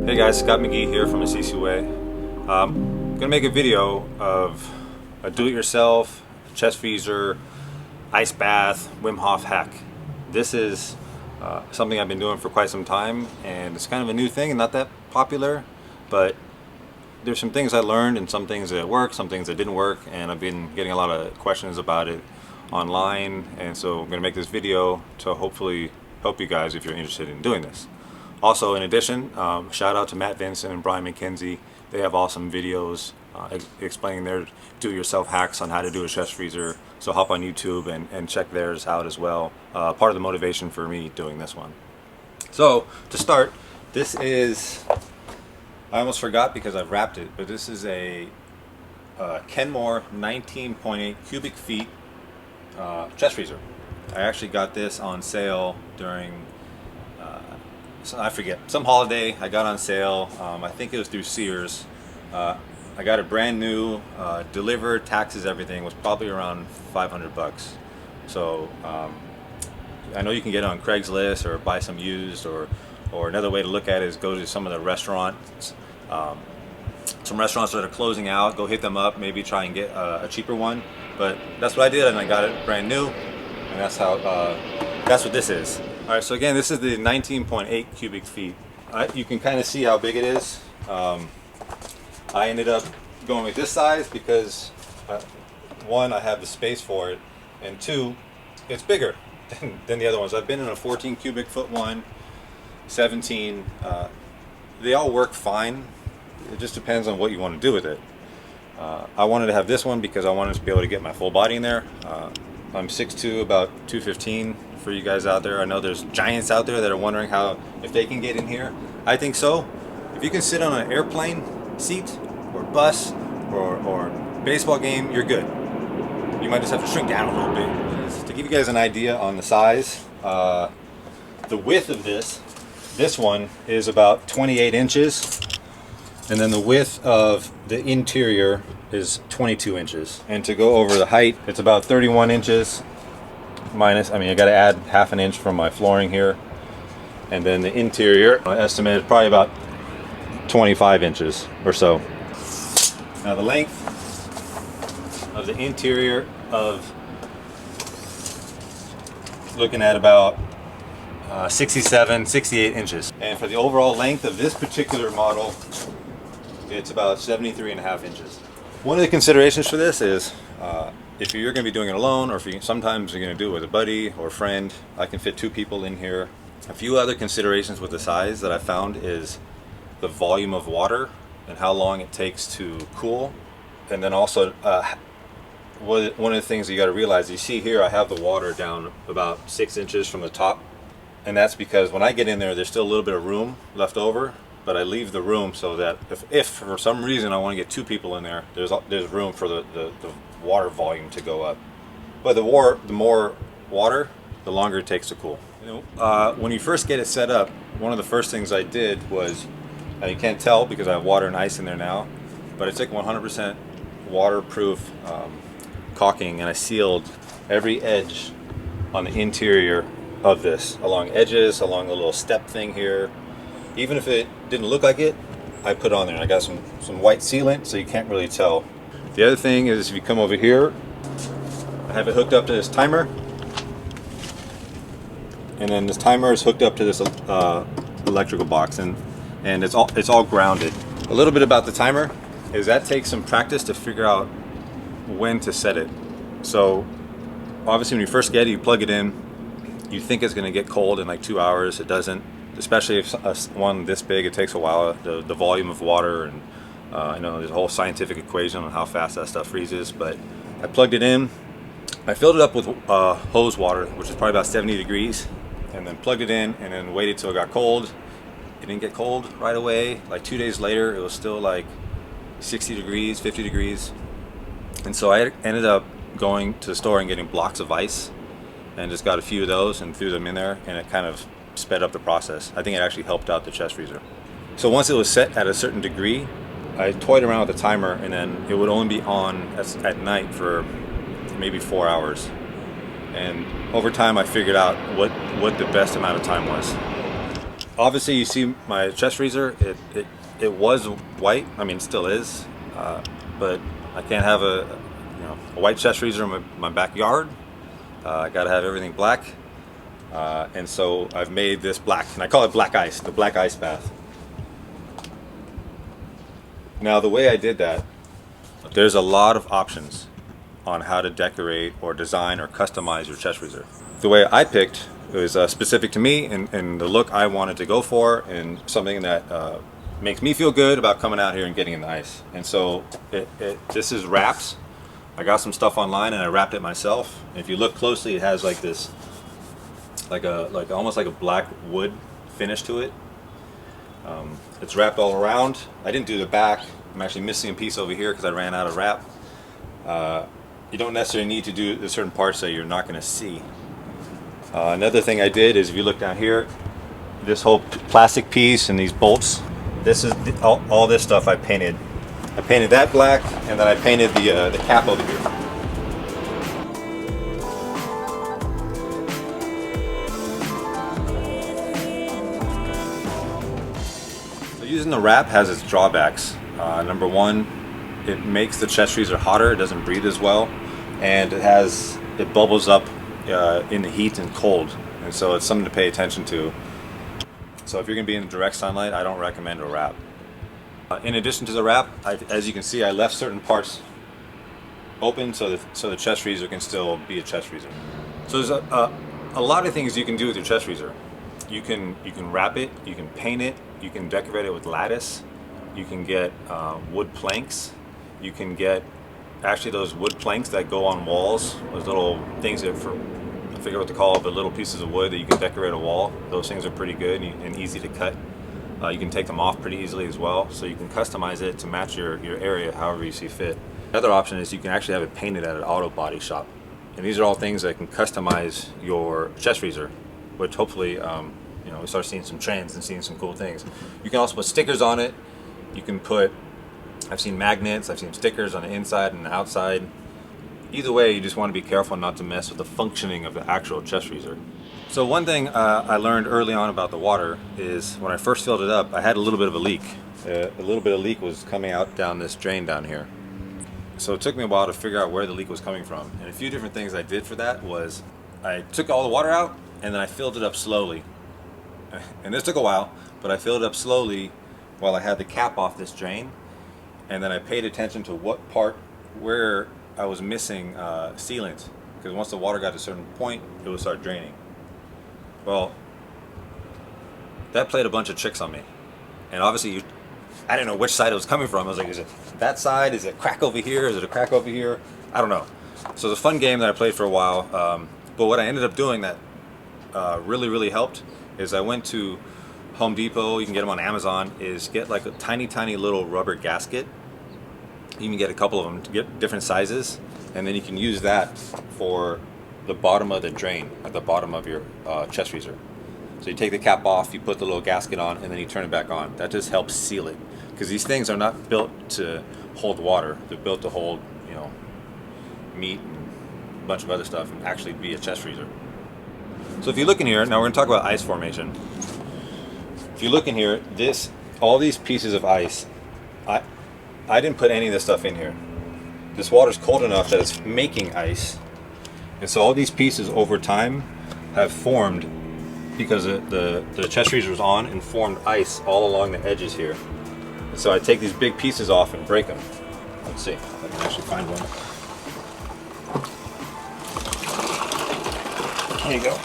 Hey guys, Scott McGee here from the Sisu Way. I'm gonna make a video of a do-it-yourself chest freezer, ice bath, Wim Hof hack. This is something I've been doing for quite some time, and it's kind of a new thing and not that popular, but there's some things I learned and some things that work, some things that didn't work, and I've been getting a lot of questions about it online, and so I'm gonna make this video to hopefully help you guys if you're interested in doing this. Also, in addition, shout out to Matt Vincent and Brian McKenzie. They have awesome videos explaining their do-it-yourself hacks on how to do a chest freezer. So hop on YouTube and check theirs out as well. Part of the motivation for me doing this one. So to start, this is, I almost forgot because I've wrapped it, but this is a Kenmore 19.8 cubic feet chest freezer. I actually got this on sale during I forget, some holiday. I got on sale. I think it was through Sears. I got it brand new, delivered, taxes, everything. Was probably around 500 bucks. So I know you can get it on Craigslist or buy some used, or another way to look at it is go to some of the restaurants. Some restaurants that are closing out, go hit them up, maybe try and get a cheaper one. But that's what I did, and I got it brand new, and that's how. That's what this is. All right, so again, this is the 19.8 cubic feet. You can kind of see how big it is. I ended up going with this size because one, I have the space for it, and two, it's bigger than the other ones. I've been in a 14 cubic foot one, 17. They all work fine. It just depends on what you want to do with it. I wanted to have this one because I wanted to be able to get my full body in there. I'm 6'2", about 215 for you guys out there. I know there's giants out there that are wondering if they can get in here. I think so. If you can sit on an airplane seat or bus or baseball game, you're good. You might just have to shrink down a little bit. To give you guys an idea on the size, the width of this one is about 28 inches. And then the width of the interior is 22 inches. And to go over the height, it's about 31 inches minus, I got to add half an inch from my flooring here. And then the interior, I estimate is probably about 25 inches or so. Now the length of the interior of, looking at about 67, 68 inches. And for the overall length of this particular model, it's about 73.5 inches. One of the considerations for this is if you're going to be doing it alone, or if sometimes you're going to do it with a buddy or a friend. I can fit 2 people in here. A few other considerations with the size that I found is the volume of water and how long it takes to cool. And then also one of the things you got to realize, you see here I have the water down about 6 inches from the top, and that's because when I get in there, there's still a little bit of room left over. But I leave the room so that if for some reason I want to get 2 people in there, there's room for the water volume to go up. But the more water, the longer it takes to cool. When you first get it set up, one of the first things I did was, and you can't tell because I have water and ice in there now, but I took 100% waterproof caulking and I sealed every edge on the interior of this, along edges, along the little step thing here. Even if it didn't look like it, I put on there. I got some white sealant so you can't really tell. The other thing is, if you come over here, I have it hooked up to this timer, and then this timer is hooked up to this electrical box, and it's all grounded. A little bit about the timer is that takes some practice to figure out when to set it. So obviously when you first get it, you plug it in, you think it's going to get cold in like 2 hours. It doesn't. Especially if one this big, it takes a while. The volume of water, and I know there's a whole scientific equation on how fast that stuff freezes. But I plugged it in. I filled it up with hose water, which is probably about 70 degrees, and then plugged it in, and then waited till it got cold. It didn't get cold right away. Like 2 days later, it was still like 60 degrees, 50 degrees. And so I ended up going to the store and getting blocks of ice, and just got a few of those and threw them in there, and it kind of sped up the process. I think it actually helped out the chest freezer. So once it was set at a certain degree, I toyed around with the timer, and then it would only be on at night for maybe 4 hours. And over time I figured out what the best amount of time was. Obviously you see my chest freezer, it was white, I mean it still is, but I can't have a white chest freezer in my backyard. I gotta have everything black, and so I've made this black, and I call it black ice, the black ice bath. Now the way I did that, there's a lot of options on how to decorate or design or customize your chest freezer. The way I picked was specific to me and the look I wanted to go for, and something that makes me feel good about coming out here and getting in the ice. And so this is wraps. I got some stuff online and I wrapped it myself. And if you look closely, it has like this, almost like a black wood finish to it. It's wrapped all around. I didn't do the back. I'm actually missing a piece over here because I ran out of wrap. You don't necessarily need to do the certain parts that you're not going to see. Another thing I did is, if you look down here, this whole plastic piece and these bolts, this is all this stuff I painted. I painted that black, and then I painted the cap over here. So using the wrap has its drawbacks. Number one, it makes the chest freezer hotter. It doesn't breathe as well, and it bubbles up in the heat and cold, and so it's something to pay attention to. So if you're going to be in direct sunlight, I don't recommend a wrap. In addition to the wrap, as you can see, I left certain parts open so the chest freezer can still be a chest freezer. So there's a lot of things you can do with your chest freezer. You can wrap it, you can paint it, you can decorate it with lattice, you can get wood planks, you can get actually those wood planks that go on walls, those little things that, I forget what to call it, but little pieces of wood that you can decorate a wall. Those things are pretty good and easy to cut. You can take them off pretty easily as well, so you can customize it to match your area however you see fit. Another option is you can actually have it painted at an auto body shop. And these are all things that can customize your chest freezer, which hopefully we start seeing some trends and seeing some cool things. You can also put stickers on it. You can put, I've seen magnets, I've seen stickers on the inside and the outside. Either way, you just want to be careful not to mess with the functioning of the actual chest freezer. So one thing I learned early on about the water is, when I first filled it up, I had a little bit of a leak. A little bit of leak was coming out down this drain down here. So it took me a while to figure out where the leak was coming from. And a few different things I did for that was, I took all the water out and then I filled it up slowly. And this took a while, but I filled it up slowly while I had the cap off this drain. And then I paid attention to what part, where I was missing sealant. Because once the water got to a certain point, it would start draining. Well, that played a bunch of tricks on me. And obviously, I didn't know which side it was coming from. I was like, is it that side? Is it a crack over here? Is it a crack over here? I don't know. So it's a fun game that I played for a while. But what I ended up doing that really, really helped is I went to Home Depot, you can get them on Amazon, is get like a tiny, tiny little rubber gasket. You can get a couple of them to get different sizes, and then you can use that for the bottom of the drain at the bottom of your chest freezer. So you take the cap off, you put the little gasket on, and then you turn it back on. That just helps seal it, because these things are not built to hold water. They're built to hold, meat and a bunch of other stuff and actually be a chest freezer. So if you look in here, now we're going to talk about ice formation. If you look in here, all these pieces of ice, I didn't put any of this stuff in here. This water's cold enough that it's making ice. And so all these pieces over time have formed because the chest freezer was on and formed ice all along the edges here. And so I take these big pieces off and break them. Let's see if I can actually find one. There you go.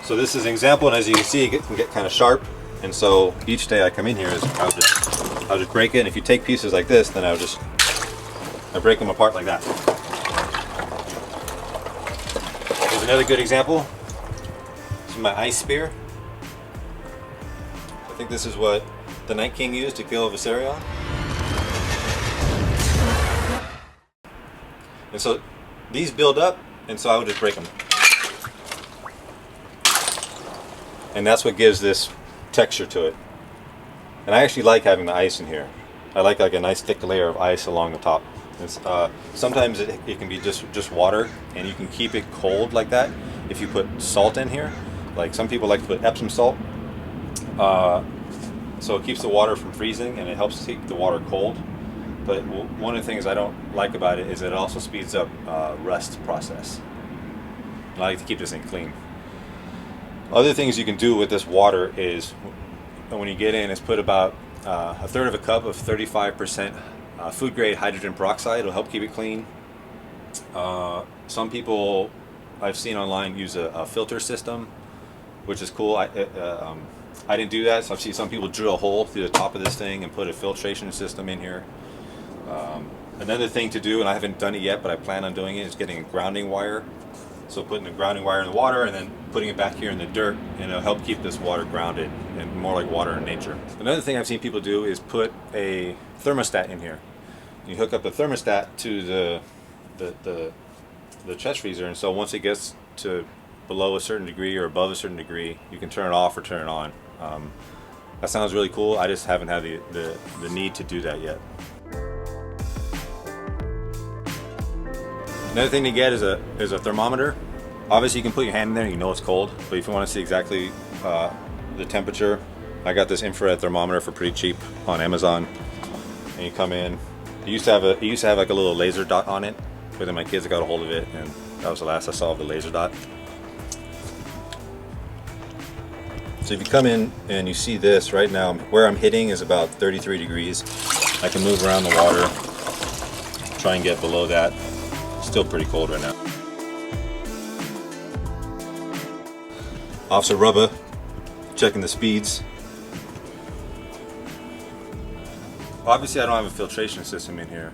So this is an example, and as you can see, it can get kind of sharp. And so each day I come in here, I'll just break it. And if you take pieces like this, then I break them apart like that. Here's another good example. This is my ice spear. I think this is what the Night King used to kill Viserion. And so these build up, and so I would just break them. And that's what gives this texture to it. And I actually like having the ice in here. I like a nice thick layer of ice along the top. Sometimes it can be just water, and you can keep it cold like that if you put salt in here. Like some people like to put Epsom salt, so it keeps the water from freezing and it helps keep the water cold. But one of the things I don't like about it is that it also speeds up rust process. I like to keep this thing clean. Other things you can do with this water is, when you get in, is put about a third of a cup of 35% food grade hydrogen peroxide. It'll help keep it clean. Some people I've seen online use a filter system, which is cool. I didn't do that, so I've seen some people drill a hole through the top of this thing and put a filtration system in here. Another thing to do, and I haven't done it yet, but I plan on doing it, is getting a grounding wire. So putting a grounding wire in the water and then putting it back here in the dirt, and it'll help keep this water grounded and more like water in nature. Another thing I've seen people do is put a thermostat in here. You hook up the thermostat to the chest freezer, and so once it gets to below a certain degree or above a certain degree, you can turn it off or turn it on. That sounds really cool. I just haven't had the need to do that yet. Another thing to get is a thermometer. Obviously you can put your hand in there and you know it's cold, but if you want to see exactly the temperature, I got this infrared thermometer for pretty cheap on Amazon. And you come in, it used to have like a little laser dot on it, but then my kids got a hold of it, and that was the last I saw of the laser dot. So if you come in and you see this right now, where I'm hitting is about 33 degrees. I can move around the water, try and get below that. Still pretty cold right now. Officer Rubber checking the speeds. Obviously I don't have a filtration system in here,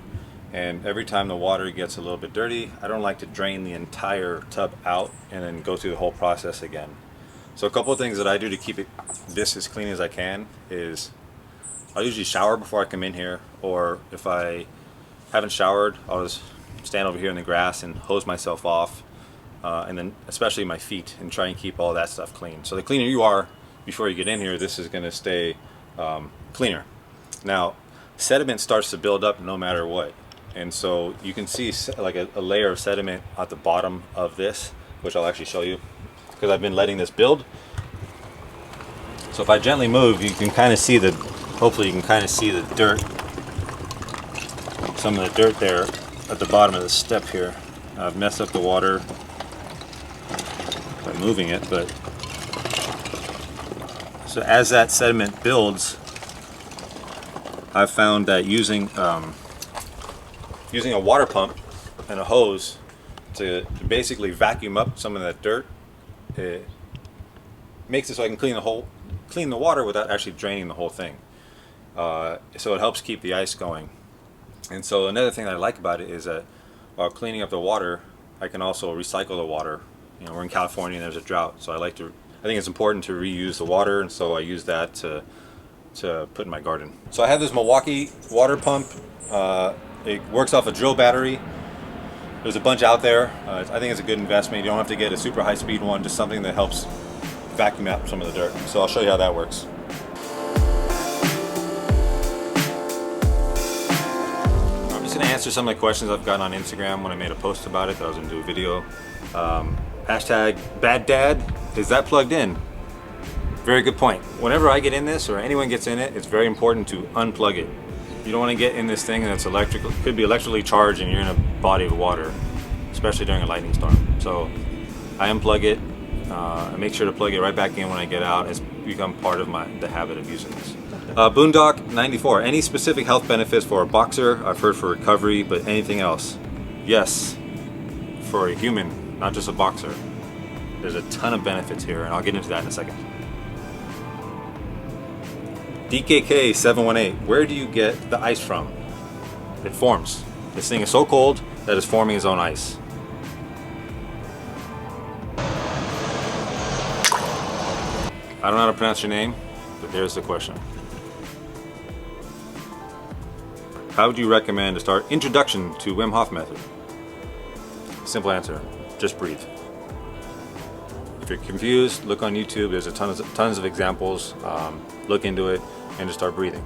and every time the water gets a little bit dirty, I don't like to drain the entire tub out and then go through the whole process again. So a couple of things that I do to keep this as clean as I can is I'll usually shower before I come in here, or if I haven't showered, I'll just stand over here in the grass and hose myself off, and then especially my feet, and try and keep all that stuff clean. So the cleaner you are before you get in here, this is going to stay cleaner. Now sediment starts to build up no matter what, and so you can see like a layer of sediment at the bottom of this, which I'll actually show you because I've been letting this build. So if I gently move, you can kind of see hopefully you can kind of see the dirt, some of the dirt there at the bottom of the step here. I've messed up the water by moving it, but so as that sediment builds, I've found that using a water pump and a hose to basically vacuum up some of that dirt, it makes it so I can clean the water without actually draining the whole thing. So it helps keep the ice going. And so another thing that I like about it is that while cleaning up the water, I can also recycle the water. You know, we're in California and there's a drought, so I think it's important to reuse the water, and so I use that to put in my garden. So I have this Milwaukee water pump. It works off a drill battery. There's a bunch out there. I think it's a good investment. You don't have to get a super high speed one, just something that helps vacuum out some of the dirt. So I'll show you how that works. Going to answer some of the questions I've gotten on Instagram when I made a post about it that I was going to do a video. Hashtag bad dad, is that plugged in? Very good point. Whenever I get in this, or anyone gets in it, it's very important to unplug it. You don't want to get in this thing that's electrical, could be electrically charged, and you're in a body of water, especially during a lightning storm. So I unplug it. I make sure to plug it right back in when I get out. It's become part of the habit of using this. Boondock 94. Any specific health benefits for a boxer? I've heard for recovery, but anything else? Yes, for a human, not just a boxer. There's a ton of benefits here, and I'll get into that in a second. DKK 718. Where do you get the ice from? It forms. This thing is so cold that it's forming its own ice. I don't know how to pronounce your name, but there's the question. How would you recommend to start introduction to Wim Hof Method? Simple answer, just breathe. If you're confused, look on YouTube. There's tons of examples. Look into it and just start breathing.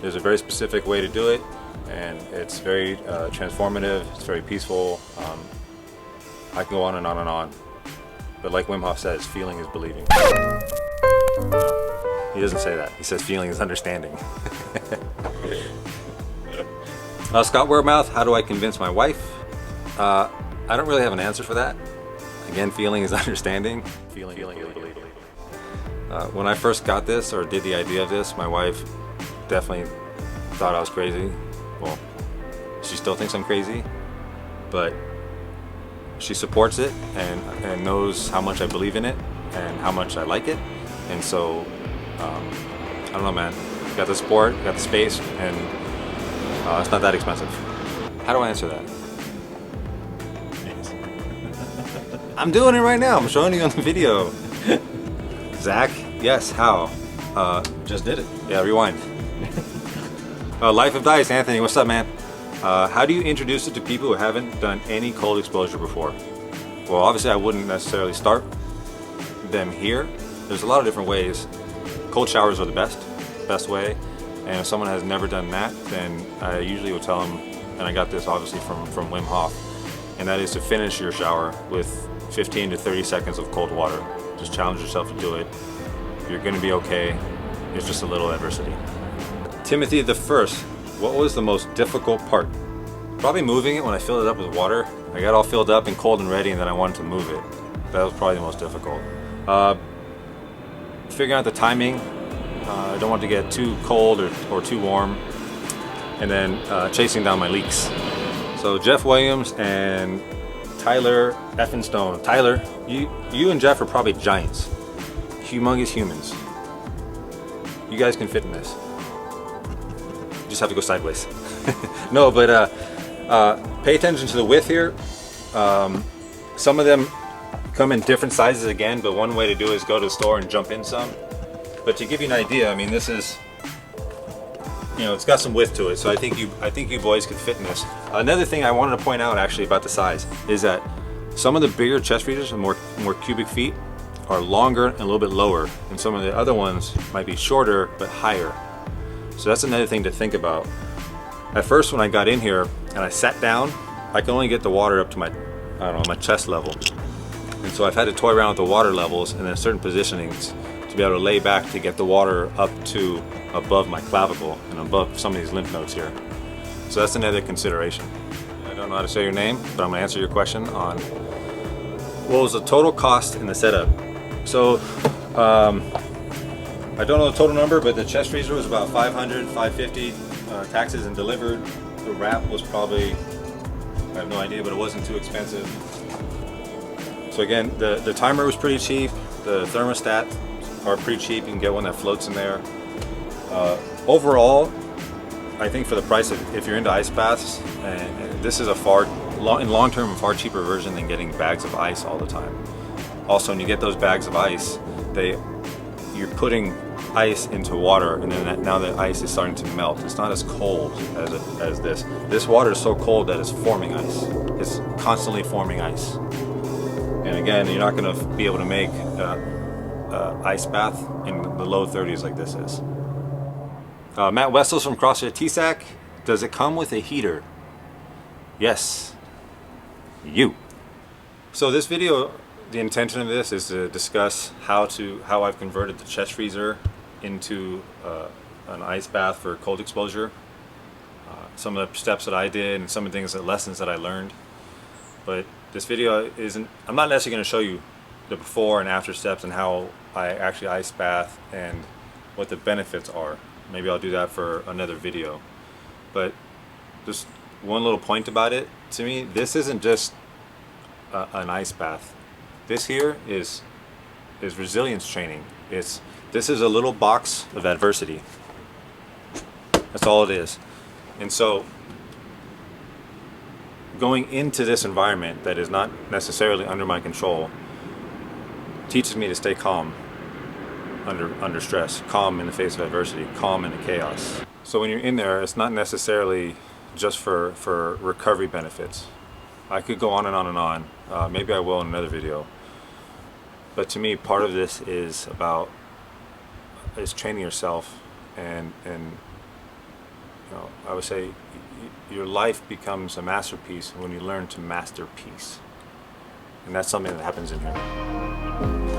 There's a very specific way to do it. and it's very transformative. It's very peaceful. I can go on and on and on, but like Wim Hof says, feeling is believing. He doesn't say that. He says feeling is understanding. Scott Wordmouth, how do I convince my wife? I don't really have an answer for that. Again, feeling is understanding. Feeling is believing. When I first got this or did the idea of this, my wife definitely thought I was crazy. Well, she still thinks I'm crazy, but she supports it and knows how much I believe in it and how much I like it. And so, I don't know, man. You got the support, you got the space, and it's not that expensive. How do I answer that? I'm doing it right now. I'm showing you on the video. Zach, yes, how? Just did it. Yeah, rewind. Life of Dice, Anthony, what's up, man? How do you introduce it to people who haven't done any cold exposure before? Well, obviously I wouldn't necessarily start them here. There's a lot of different ways. Cold showers are the best way. And if someone has never done that, then I usually would tell them, and I got this obviously from Wim Hof, and that is to finish your shower with 15 to 30 seconds of cold water. Just challenge yourself to do it. You're gonna be okay. It's just a little adversity. Timothy the First, what was the most difficult part? Probably moving it when I filled it up with water. I got all filled up and cold and ready, and then I wanted to move it. That was probably the most difficult. Figuring out the timing. I don't want to get too cold or too warm. And then chasing down my leaks. So Jeff Williams and Tyler effing Stone. Tyler, you and Jeff are probably giants. Humongous humans. You guys can fit in this. You just have to go sideways. No, but pay attention to the width here. Some of them come in different sizes again, but one way to do it is go to the store and jump in some. But to give you an idea, I mean, this is, you know, it's got some width to it, so I think you boys could fit in this. Another thing I wanted to point out actually about the size is that some of the bigger chest freezers and more cubic feet are longer and a little bit lower, and some of the other ones might be shorter but higher. So that's another thing to think about. At first, when I got in here and I sat down, I could only get the water up to my, I don't know, my chest level. And so I've had to toy around with the water levels and then certain positionings to be able to lay back to get the water up to above my clavicle and above some of these lymph nodes here. So that's another consideration. I don't know how to say your name, but I'm gonna answer your question on what was the total cost in the setup. So I don't know the total number, but the chest freezer was about $500, $550, taxes and delivered. The wrap was probably, I have no idea, but it wasn't too expensive. So again, the timer was pretty cheap. The thermostat are pretty cheap. You can get one that floats in there. Overall, I think for the price of, if you're into ice baths, and this is a in long term, a far cheaper version than getting bags of ice all the time. Also, when you get those bags of ice, you're putting ice into water, and then now the ice is starting to melt. It's not as cold as this. This water is so cold that it's forming ice. It's constantly forming ice. And again, you're not going to be able to make ice bath in the low 30s like this is. Matt Wessels from CrossFit TSAC. Does it come with a heater? Yes. You. So this video, the intention of this is to discuss how I've converted the chest freezer into an ice bath for cold exposure. Some of the steps that I did and some of the lessons that I learned. But this video I'm not necessarily going to show you the before and after steps and how I actually ice bath and what the benefits are. Maybe I'll do that for another video. But just one little point about it, to me, this isn't just an ice bath. This here is resilience training. This is a little box of adversity. That's all it is. And so going into this environment that is not necessarily under my control teaches me to stay calm under stress, calm in the face of adversity, calm in the chaos. So when you're in there, it's not necessarily just for recovery benefits. I could go on and on and on. Maybe I will in another video. But to me, part of this is training yourself and I would say your life becomes a masterpiece when you learn to master peace. And that's something that happens in here.